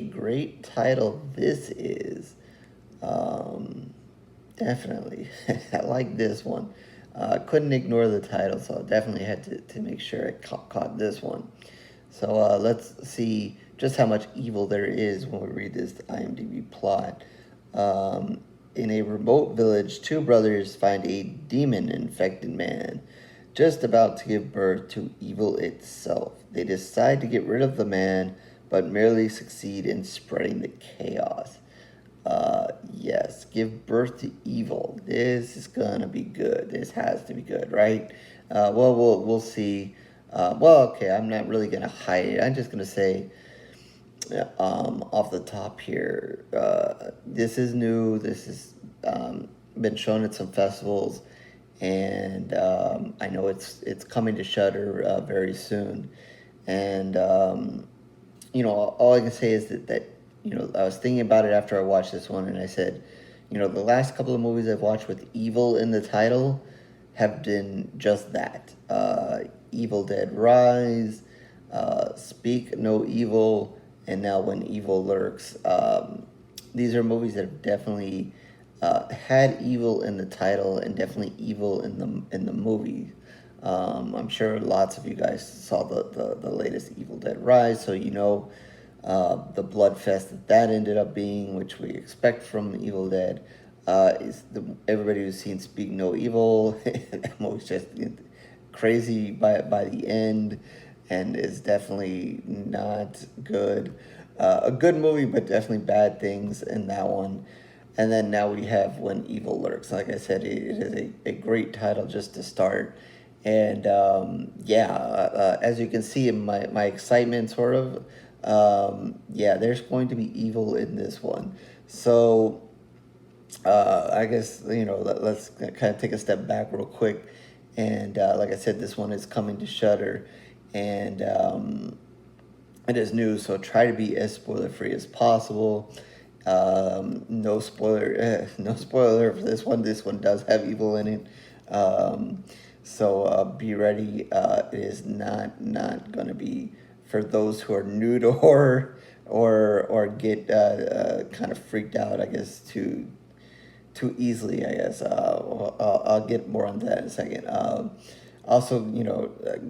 great title this is. Definitely. I like this one. Couldn't ignore the title, so I definitely had to make sure I caught this one. So let's see just how much evil there is when we read this IMDb plot. In a remote village, two brothers find a demon-infected man just about to give birth to evil itself. They decide to get rid of the man, but merely succeed in spreading the chaos. Yes, give birth to evil. This is gonna be good. This has to be good, right? Well, we'll see. Well, okay, I'm not really gonna hide it. I'm just gonna say, off the top here, this is new. This has been shown at some festivals, and I know it's coming to Shudder very soon. And all I can say is that I was thinking about it after I watched this one, and I said, the last couple of movies I've watched with evil in the title have been just that. Evil Dead Rise, Speak No Evil, and now When Evil Lurks. These are movies that have definitely had evil in the title and definitely evil in the movie. I'm sure lots of you guys saw the latest Evil Dead Rise, so the blood fest that ended up being, which we expect from Evil Dead. Everybody who's seen Speak No Evil, that movie's just crazy by the end, and is definitely not good. A good movie, but definitely bad things in that one. And then now we have When Evil Lurks. Like I said, it is a great title just to start. And as you can see in my excitement, sort of, there's going to be evil in this one. So I guess, let's kind of take a step back real quick. And like I said, this one is coming to Shudder. And it is new, so try to be as spoiler free as possible. No spoiler, no spoiler for this one. This one does have evil in it. So be ready. It is not going to be for those who are new to horror or get kind of freaked out, I guess, too easily, I guess. I'll get more on that in a second. Also,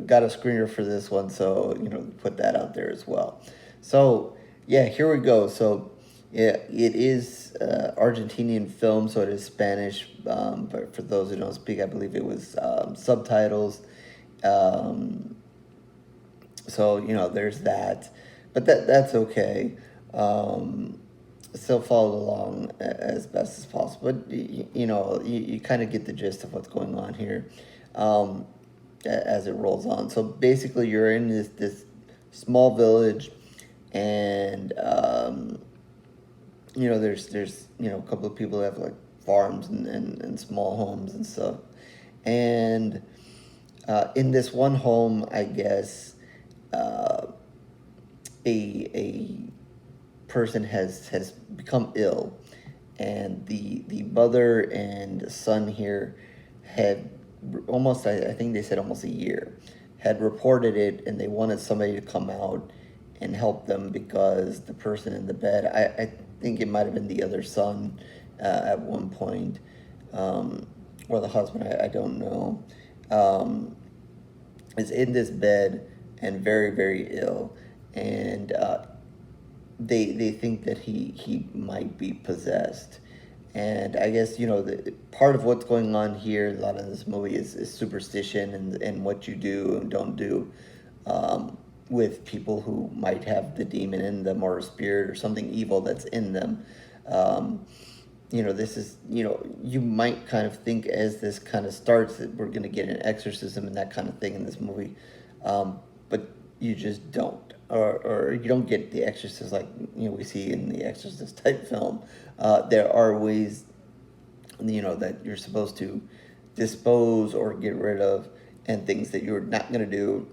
got a screener for this one, so, put that out there as well. So, yeah, here we go. So, yeah, it is Argentinian film, so it is Spanish. But for those who don't speak, I believe it was subtitles. So, there's that. But that's okay. Still follow along as best as possible. But, you kind of get the gist of what's going on here as it rolls on. So, basically, you're in this small village, and there's a couple of people that have like farms and small homes and stuff, and in this one home, I guess a person has become ill, and the mother and son here had almost, I think they said almost a year, had reported it, and they wanted somebody to come out and help them because the person in the bed, I think it might have been the other son at one point, or the husband, I don't know, is in this bed and very, very ill. And they think that he might be possessed. And I guess, the part of what's going on here, a lot of this movie is superstition and what you do and don't do with people who might have the demon in them or a spirit or something evil that's in them. This is, you might kind of think as this kind of starts that we're going to get an exorcism and that kind of thing in this movie. But you just don't. Or you don't get the exorcist like we see in the Exorcist type film. There are ways that you're supposed to dispose or get rid of, and things that you're not going to do.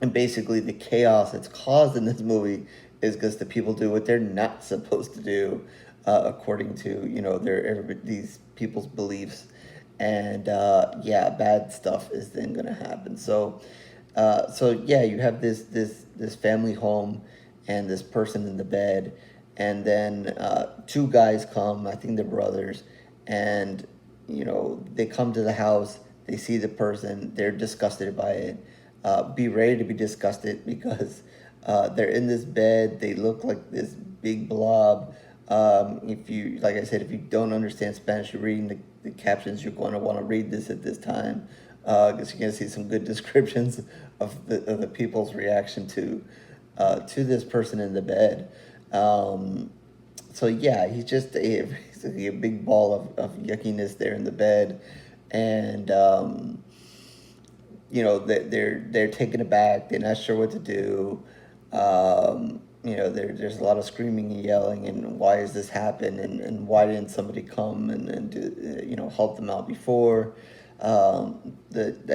And basically the chaos that's caused in this movie is because the people do what they're not supposed to do, according to these people's beliefs. And bad stuff is then going to happen. So you have this family home, and this person in the bed, and then two guys come, I think they're brothers, and they come to the house, they see the person, they're disgusted by it. Be ready to be disgusted because they're in this bed, they look like this big blob. If you, like I said, if you don't understand Spanish, you're reading the captions, you're going to want to read this at this time, because you're going to see some good descriptions of the people's reaction to this person in the bed. So yeah, he's just basically a big ball of yuckiness there in the bed, and they're taken aback. They're not sure what to do. There's a lot of screaming and yelling, and why has this happened, and why didn't somebody come and do, help them out before? I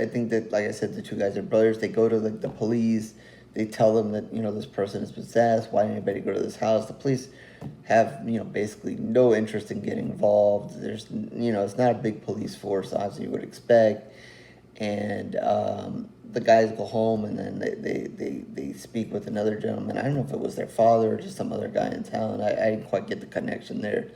think that, like I said, the two guys are brothers. They go to the police. They tell them that this person is possessed. Why didn't anybody go to this house? The police have basically no interest in getting involved. There's it's not a big police force as you would expect, and the guys go home, and then they speak with another gentleman. I don't know if it was their father or just some other guy in town. I didn't quite get the connection there.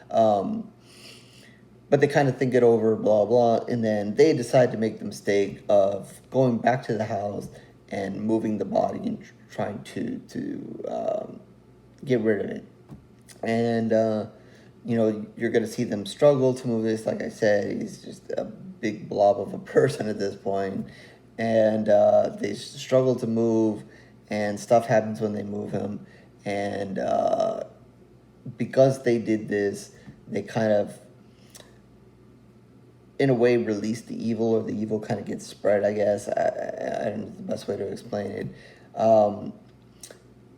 But they kind of think it over, blah, blah, and then they decide to make the mistake of going back to the house and moving the body and trying to get rid of it. And, you're going to see them struggle to move this. Like I said, he's just a big blob of a person at this point. And they struggle to move, and stuff happens when they move him. And because they did this, they kind of, in a way, release the evil, or the evil kind of gets spread, I guess. I don't know the best way to explain it. But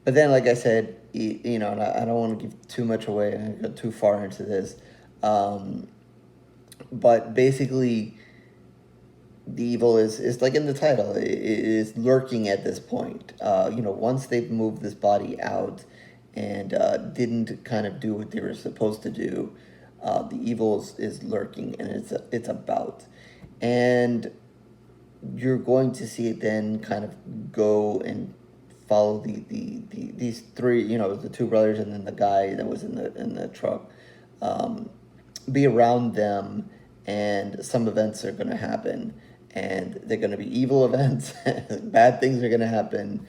then, like I said, and I don't want to give too much away. I don't go too far into this. But basically, the evil is like in the title. It is lurking at this point. Once they've moved this body out and didn't kind of do what they were supposed to do, the evil is lurking, and it's about, and you're going to see it then kind of go and follow these three, the two brothers and then the guy that was in the truck, be around them, and some events are going to happen, and they're going to be evil events. Bad things are going to happen,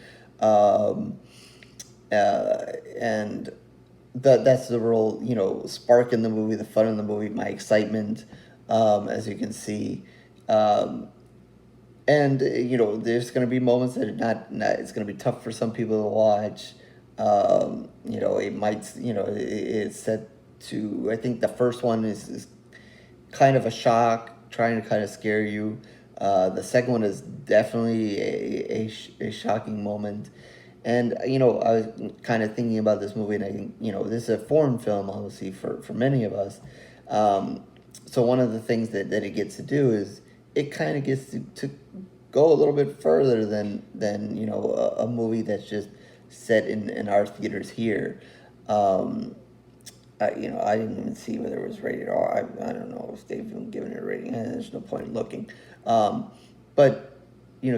and that's the real, spark in the movie, the fun in the movie, my excitement, as you can see. And, there's going to be moments that are not it's going to be tough for some people to watch. It might, it's set to, I think the first one is kind of a shock, trying to kind of scare you. The second one is definitely a shocking moment. And, I was kind of thinking about this movie, and I think, this is a foreign film, obviously, for many of us. So one of the things that it gets to do is it kind of gets to go a little bit further than a movie that's just set in our theaters here. I didn't even see whether it was rated R. I don't know if they've even given it a rating. There's no point in looking. But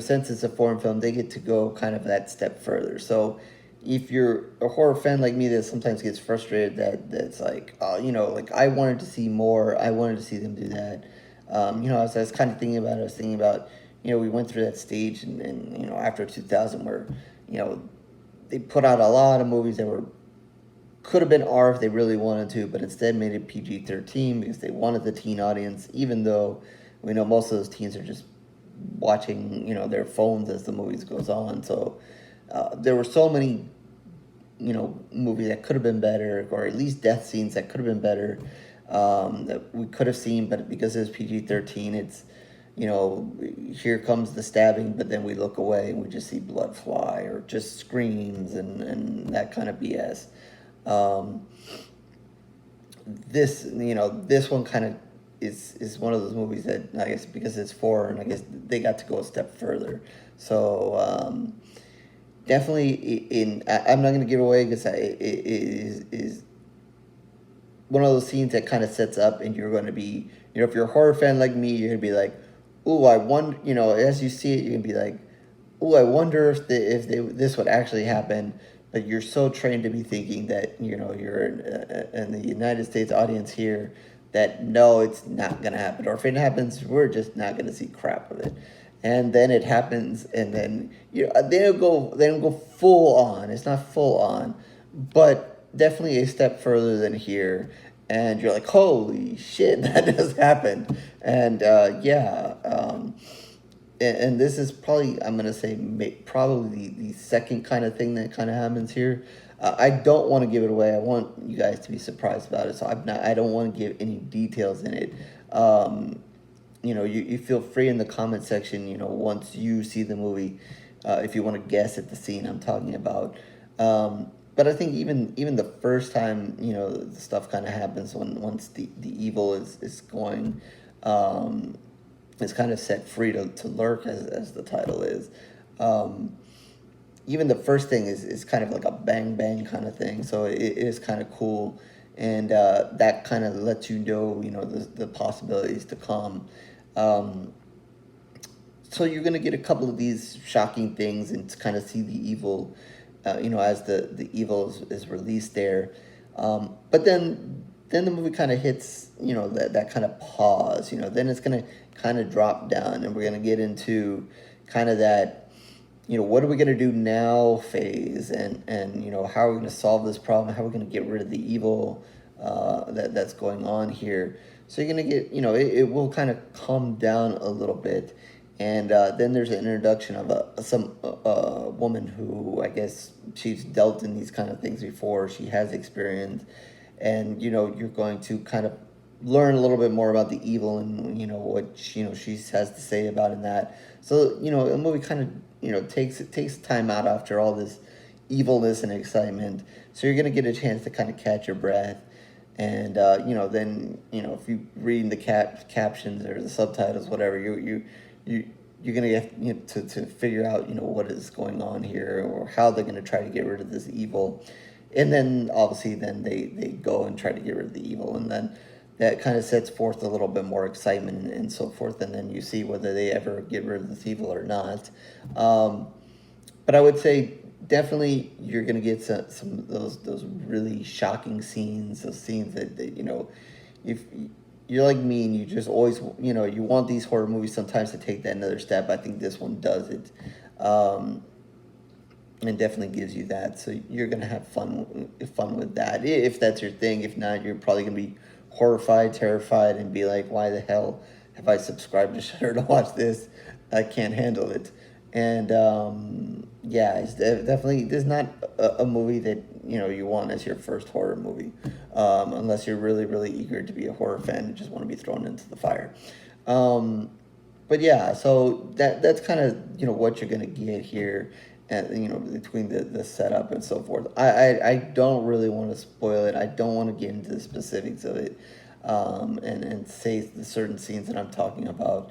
since it's a foreign film, they get to go kind of that step further. So if you're a horror fan like me that sometimes gets frustrated that's like, like I wanted to see more, I wanted to see them do that. As I was kind of thinking about it, I was thinking about, we went through that stage and after 2000 where, they put out a lot of movies that could have been R if they really wanted to, but instead made it PG-13 because they wanted the teen audience, even though we know most of those teens are just watching their phones as the movies goes on. So there were so many movies that could have been better, or at least death scenes that could have been better, that we could have seen, but because it's PG-13, it's here comes the stabbing, but then we look away and we just see blood fly, or just screams and that kind of BS. This one kind of is one of those movies that, I guess because it's foreign, I guess they got to go a step further. So definitely I'm not going to give away because it is one of those scenes that kind of sets up, and you're going to be, if you're a horror fan like me, you're going to be like, ooh, I wonder, as you see it, you're going to be like, ooh, I wonder if this would actually happen. but you're so trained to be thinking that you're in the United States audience here, that no, it's not gonna happen, or if it happens, we're just not gonna see crap of it. And then it happens, and then they don't go full on. It's not full on, but definitely a step further than here. And you're like, holy shit, that does happen. And yeah, and this is probably, I'm gonna say, probably the second kind of thing that kind of happens here. I don't want to give it away. I want you guys to be surprised about it. So I don't want to give any details in it. You feel free in the comment section, once you see the movie, if you want to guess at the scene I'm talking about. But I think even the first time, the stuff kind of happens once the evil is going, is kind of set free to lurk, as the title is. Even the first thing is kind of like a bang bang kind of thing, so it is kind of cool, and that kind of lets the possibilities to come. So you're gonna get a couple of these shocking things and to kind of see the evil, as the evil is released there. But then the movie kind of hits, that kind of pause. Then it's gonna kind of drop down, and we're gonna get into kind of that, what are we gonna do now phase, and how are we gonna solve this problem? How are we gonna get rid of the evil that's going on here? So you're gonna get, it will kind of calm down a little bit. And then there's an introduction of some woman who, I guess, she's dealt in these kind of things before. She has experience, and you're going to kind of learn a little bit more about the evil, and what she has to say about in that. So the movie kind of takes time out after all this evilness and excitement. So you're gonna get a chance to kind of catch your breath. And then if you read the captions or the subtitles, whatever, you're gonna get to figure out what is going on here, or how they're gonna try to get rid of this evil. And then obviously then they go and try to get rid of the evil, and then that kind of sets forth a little bit more excitement and so forth, and then you see whether they ever get rid of this evil or not. But I would say definitely you're gonna get some of those really shocking scenes, those scenes that if you're like me and you just always you want these horror movies sometimes to take that another step. I think this one does it, and definitely gives you that. So you're gonna have fun with that if that's your thing. If not, you're probably gonna be horrified, terrified, and be like, why the hell have I subscribed to Shudder to watch this? I can't handle it. And yeah, it's definitely, there's not a movie that you want as your first horror movie, unless you're really, really eager to be a horror fan and just want to be thrown into the fire. But yeah, so that's kind of what you're gonna get here, and between the setup and so forth. I don't really want to spoil it. I don't want to get into the specifics of it, and say the certain scenes that I'm talking about.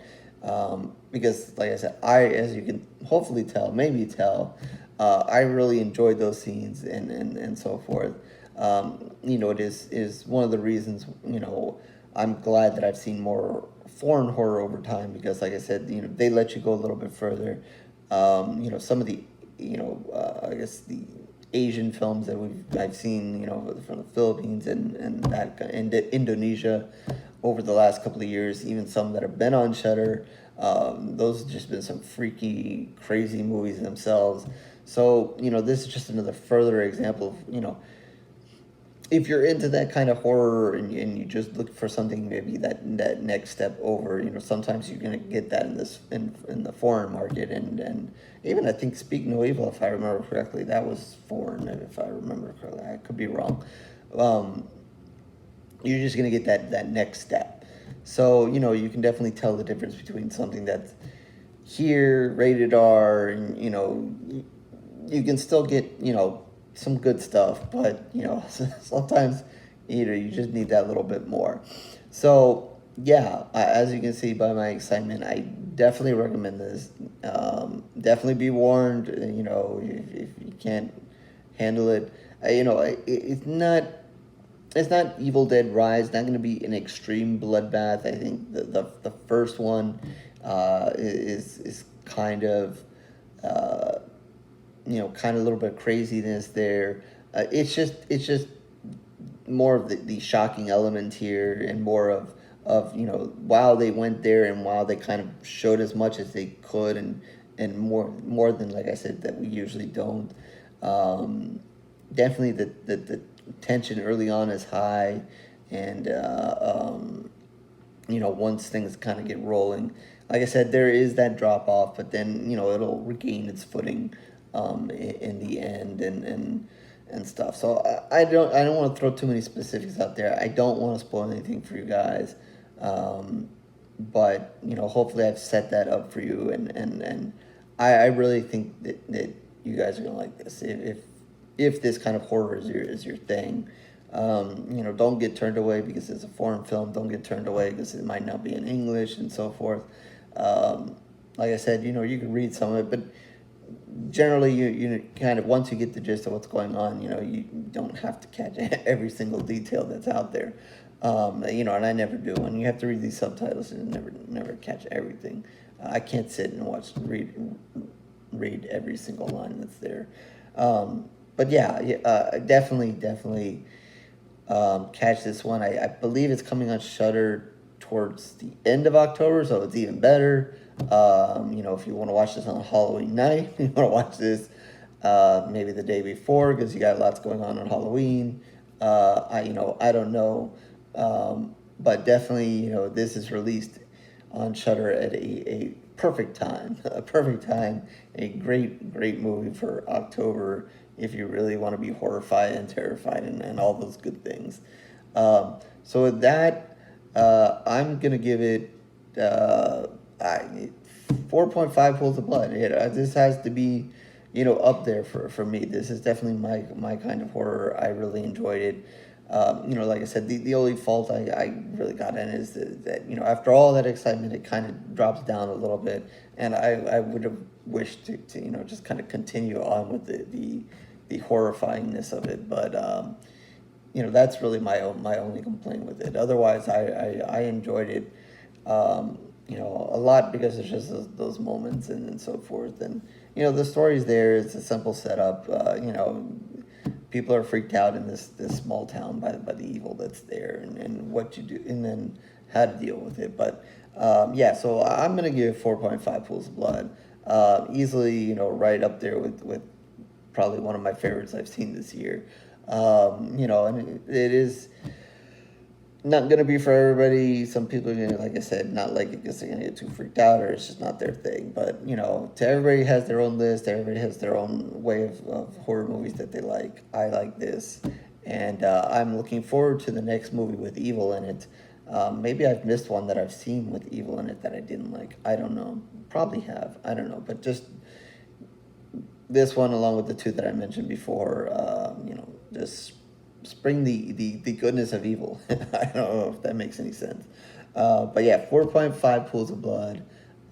Because like I said, as you can hopefully maybe tell, I really enjoyed those scenes and so forth. It is one of the reasons, I'm glad that I've seen more foreign horror over time, because like I said, they let you go a little bit further. Some of the, I guess the Asian films that I've seen, from the Philippines and Indonesia over the last couple of years, even some that have been on Shudder, those have just been some freaky, crazy movies themselves. So, this is just another further example of, if you're into that kind of horror and you just look for something, maybe that next step over, sometimes you're going to get that in the foreign market. And even I think Speak No Evil, if I remember correctly, that was foreign, if I remember correctly. I could be wrong. You're just going to get that next step. So, you can definitely tell the difference between something that's here, rated R, and, you can still get, some good stuff, but, sometimes, you just need that little bit more. So, yeah, as you can see by my excitement, I definitely recommend this. Definitely be warned, if you can't handle it. It's not Evil Dead Rise. Not going to be an extreme bloodbath. I think the first one is kind of kind of a little bit of craziness there. It's just more of the shocking element here, and more of while they went there and while they kind of showed as much as they could, and more than, like I said, that we usually don't. um, Definitely the tension early on is high, and once things kind of get rolling, like I said, there is that drop off, but then it'll regain its footing in the end, and stuff. So I don't want to throw too many specifics out there. I don't want to spoil anything for you guys, but hopefully I've set that up for you, and I really think that you guys are gonna like this. If this kind of horror is your thing. Don't get turned away because it's a foreign film. Don't get turned away because it might not be in English and so forth. Like I said, you can read some of it, but generally, you kind of, once you get the gist of what's going on, you don't have to catch every single detail that's out there. And I never do. When you have to read these subtitles, and never catch everything. I can't sit and read every single line that's there. But yeah, definitely catch this one. I believe it's coming on Shudder towards the end of October, so it's even better. If you want to watch this on Halloween night, you want to watch this maybe the day before, because you got lots going on Halloween. I don't know, but definitely, this is released on Shudder at a perfect time, a great movie for October if you really want to be horrified and terrified, and all those good things. So with that, I'm gonna give it 4.5 pools of blood. This has to be, up there for me. This is definitely my kind of horror. I really enjoyed it. Like I said, the only fault I really got in is that after all that excitement, it kind of drops down a little bit, and I would have wished to just kind of continue on with the horrifyingness of it. But that's really my only complaint with it. Otherwise, I enjoyed it a lot, because it's just those moments, and so forth. And the story's there. It's a simple setup. People are freaked out in this small town by the evil that's there, and what you do, and then how to deal with it. But so I'm gonna give 4.5 pools of blood, easily, right up there with probably one of my favorites I've seen this year. And it is not gonna be for everybody. Some people are gonna, like I said, not like it because they're gonna get too freaked out, or it's just not their thing. But to everybody has their own list. Everybody has their own way of horror movies that they like. I like this, and I'm looking forward to the next movie with evil in it. Maybe I've missed one that I've seen with evil in it that I didn't like. I don't know. Probably have. I don't know. But just this one, along with the two that I mentioned before, just spring the goodness of evil. I don't know if that makes any sense. But yeah, 4.5 pools of blood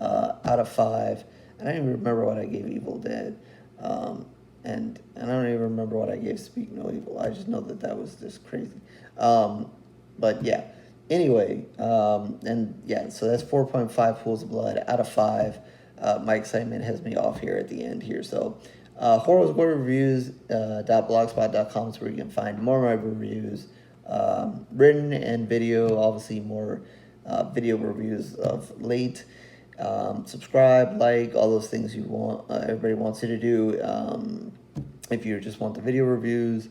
out of 5. And I don't even remember what I gave Evil Dead. And I don't even remember what I gave Speak No Evil. I just know that was just crazy. But yeah, anyway, and yeah, so that's 4.5 pools of blood out of 5. My excitement has me off here at the end here. So horrorreviews.blogspot.com is where you can find more of my reviews, written and video, obviously more video reviews of late. Subscribe, like, all those things you want. Everybody wants you to do. If you just want the video reviews,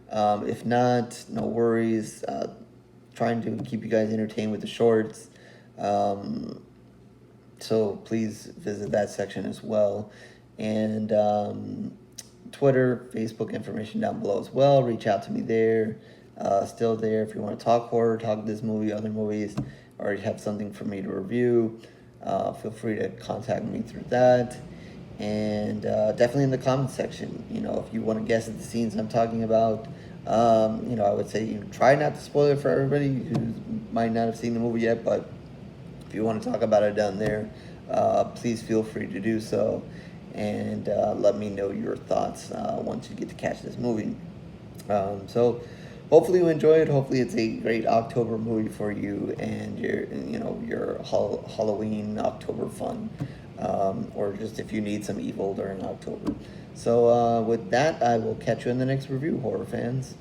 if not, no worries. Trying to keep you guys entertained with the shorts. So please visit that section as well. And Twitter, Facebook, information down below as well. Reach out to me there. Still there if you want to talk horror, talk this movie, other movies, or you have something for me to review. Feel free to contact me through that. And definitely in the comment section, if you want to guess at the scenes I'm talking about, I would say try not to spoil it for everybody who might not have seen the movie yet, but if you want to talk about it down there, please feel free to do so, and let me know your thoughts once you get to catch this movie. So hopefully you enjoy it. Hopefully it's a great October movie for you and your Halloween October fun. or just if you need some evil during October. So with that, I will catch you in the next review, horror fans.